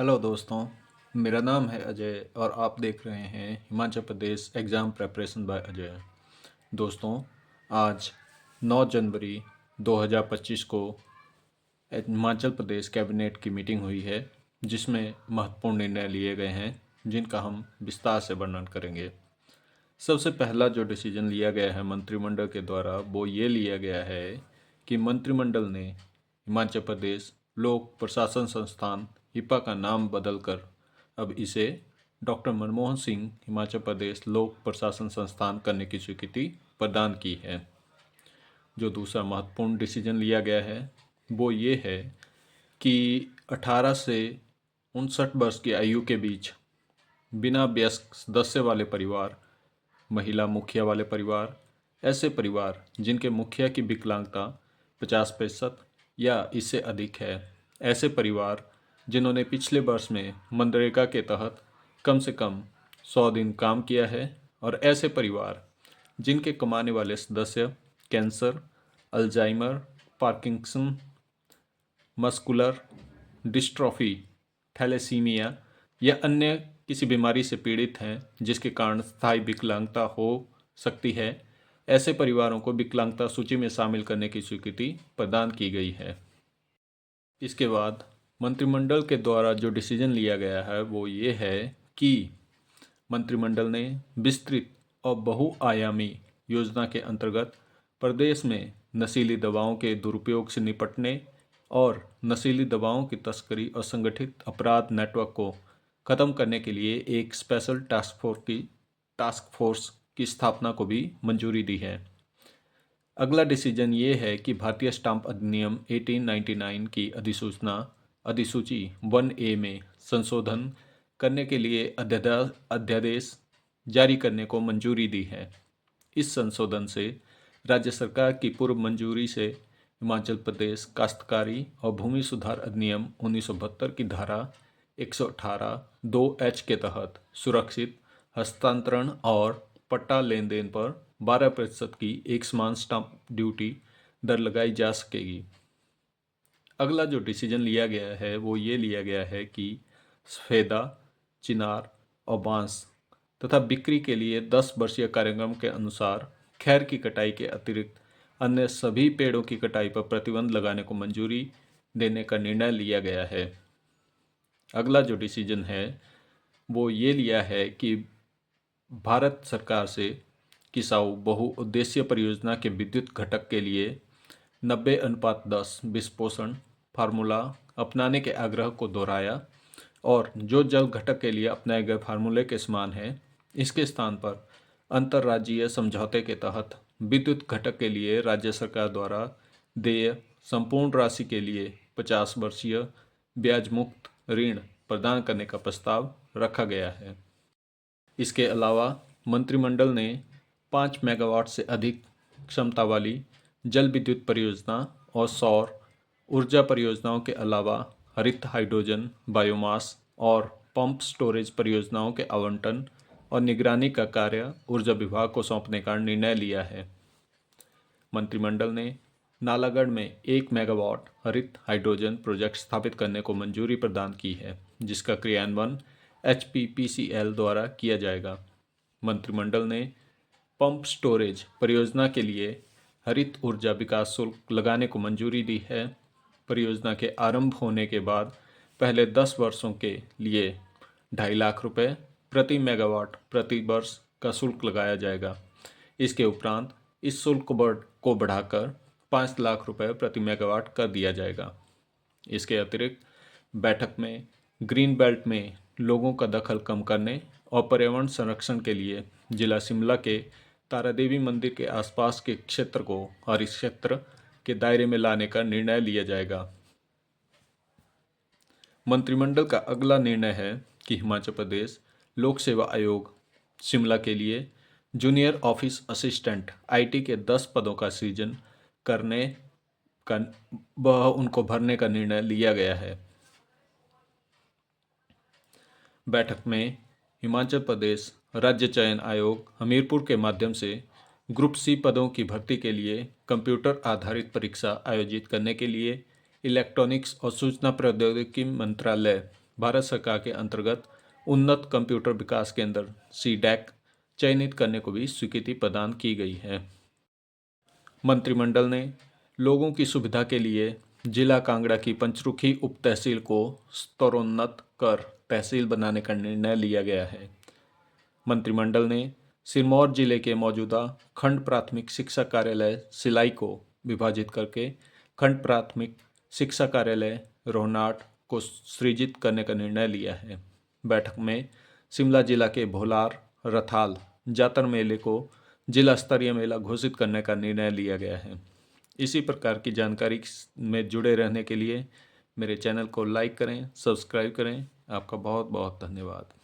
Hello दोस्तों, मेरा नाम है अजय और आप देख रहे हैं Himachal Pradesh exam preparation bye Ajay. दोस्तों, आज 9 जनवरी 2025 को हिमाचल प्रदेश कैबिनेट की मीटिंग हुई है, जिसमें महत्वपूर्ण निर्णय लिए गए हैं, जिनका हम विस्तार से वर्णन करेंगे। सबसे पहला जो डिसीजन लिया गया है मंत्रिमंडल के द्वारा, वो ये लिया गया है कि मंत्रिमंडल ने हिमाचल प्रदेश लोक प्रशासन संस्थान हिपा का नाम बदलकर अब इसे डॉक्टर मनमोहन सिंह हिमाचल प्रदेश लोक प्रशासन संस्थान करने की स्वीकृति प्रदान की है। जो दूसरा महत्वपूर्ण डिसीजन लिया गया है वो ये है कि 18 से 59 वर्ष की आयु के बीच बिना वयस्क सदस्य वाले परिवार, महिला मुखिया वाले परिवार, ऐसे परिवार जिनके मुखिया की विकलांगता 50% या इससे अधिक है, ऐसे परिवार जिन्होंने पिछले वर्ष में मनरेगा के तहत कम से कम 100 दिन काम किया है, और ऐसे परिवार जिनके कमाने वाले सदस्य cancer, Alzheimer, Parkinson, muscular dystrophy, thalassaemia या अन्य किसी बीमारी से पीड़ित हैं जिसके कारण स्थायी विकलांगता हो सकती है, ऐसे परिवारों को विकलांगता सूची में शामिल करने की स्वीकृति प्रदान की गई है। इसके बाद मंत्रिमंडल के द्वारा जो डिसीजन लिया गया है वो ये है कि मंत्रिमंडल ने विस्तृत और बहुआयामी योजना के अंतर्गत प्रदेश में नशीली दवाओं के दुरुपयोग से निपटने और नशीली दवाओं की तस्करी और संगठित अपराध नेटवर्क को खत्म करने के लिए एक स्पेशल टास्क फोर्स की स्थापना को भी मंजूरी दी है। अगला डिसीजन ये है कि भारतीय स्टाम्प अधिनियम 1899 की अधिसूची 1A में संशोधन करने के लिए अध्यादेश जारी करने को मंजूरी दी है। इस संशोधन से राज्य सरकार की पूर्व मंजूरी से हिमाचल प्रदेश काश्तकारी और भूमि सुधार अधिनियम 1972 की धारा 118 2H के तहत सुरक्षित हस्तांतरण और पट्टा लेन देन पर 12% की एक समान स्टाम्प ड्यूटी दर लगाई जा सकेगी। अगला जो डिसीजन लिया गया है वो ये लिया गया है कि सफेदा, चिनार और बांस तथा बिक्री के लिए 10 वर्षीय कार्यक्रम के अनुसार खैर की कटाई के अतिरिक्त अन्य सभी पेड़ों की कटाई पर प्रतिबंध लगाने को मंजूरी देने का निर्णय लिया गया है। अगला जो डिसीजन है वो ये लिया है कि भारत सरकार से किसाऊ बहुउद्देशीय परियोजना के विद्युत घटक के लिए 90:10 विस्फोटन फार्मूला अपनाने के आग्रह को दोहराया, और जो जल घटक के लिए अपनाए गए फार्मूले के समान है, इसके स्थान पर अंतर्राज्यीय समझौते के तहत विद्युत घटक के लिए राज्य सरकार द्वारा देय संपूर्ण राशि के लिए 50 वर्षीय ब्याज मुक्त ऋण प्रदान करने का प्रस्ताव रखा गया है। इसके अलावा मंत्रिमंडल ने 5 मेगावाट से अधिक क्षमता वाली जल विद्युत परियोजना और सौर ऊर्जा परियोजनाओं के अलावा हरित हाइड्रोजन, बायोमास और पंप स्टोरेज परियोजनाओं के आवंटन और निगरानी का कार्य ऊर्जा विभाग को सौंपने का निर्णय लिया है। मंत्रिमंडल ने नालागढ़ में 1 मेगावाट हरित हाइड्रोजन प्रोजेक्ट स्थापित करने को मंजूरी प्रदान की है, जिसका क्रियान्वयन HPPCL द्वारा किया जाएगा। मंत्रिमंडल ने पंप स्टोरेज परियोजना के लिए हरित ऊर्जा विकास शुल्क लगाने को मंजूरी दी है। परियोजना के आरंभ होने के बाद पहले 10 वर्षों के लिए 2.5 लाख रुपए प्रति मेगावाट प्रति वर्ष का शुल्क लगाया जाएगा। इसके उपरांत इस शुल्क को बढ़ाकर 5 लाख रुपए प्रति मेगावाट कर दिया जाएगा। इसके अतिरिक्त बैठक में ग्रीन बेल्ट में लोगों का दखल कम करने और पर्यावरण संरक्षण के लिए जिला शिमला के तारादेवी मंदिर के आसपास के क्षेत्र को हरित क्षेत्र के दायरे में लाने का निर्णय लिया जाएगा। मंत्रिमंडल का अगला निर्णय है कि हिमाचल प्रदेश लोक सेवा आयोग शिमला के लिए जूनियर ऑफिस असिस्टेंट IT के 10 पदों का सृजन करने का उनको भरने का निर्णय लिया गया है। बैठक में हिमाचल प्रदेश राज्य चयन आयोग हमीरपुर के माध्यम से ग्रुप C पदों की भर्ती के लिए कंप्यूटर आधारित परीक्षा आयोजित करने के लिए इलेक्ट्रॉनिक्स और सूचना प्रौद्योगिकी मंत्रालय भारत सरकार के अंतर्गत उन्नत कंप्यूटर विकास केंद्र सीडैक चयनित करने को भी स्वीकृति प्रदान की गई है। मंत्रिमंडल ने लोगों की सुविधा के लिए जिला कांगड़ा की पंचरुखी उप तहसील को स्तरोन्नत कर तहसील बनाने का निर्णय लिया गया है। मंत्रिमंडल ने सिरमौर जिले के मौजूदा खंड प्राथमिक शिक्षा कार्यालय सिलाई को विभाजित करके खंड प्राथमिक शिक्षा कार्यालय रोहनाट को सृजित करने का निर्णय लिया है। बैठक में शिमला जिला के भोलार रथाल जातर मेले को जिला स्तरीय मेला घोषित करने का निर्णय लिया गया है। इसी प्रकार की जानकारी में जुड़े रहने के लिए मेरे चैनल को लाइक करें, सब्सक्राइब करें। आपका बहुत बहुत धन्यवाद।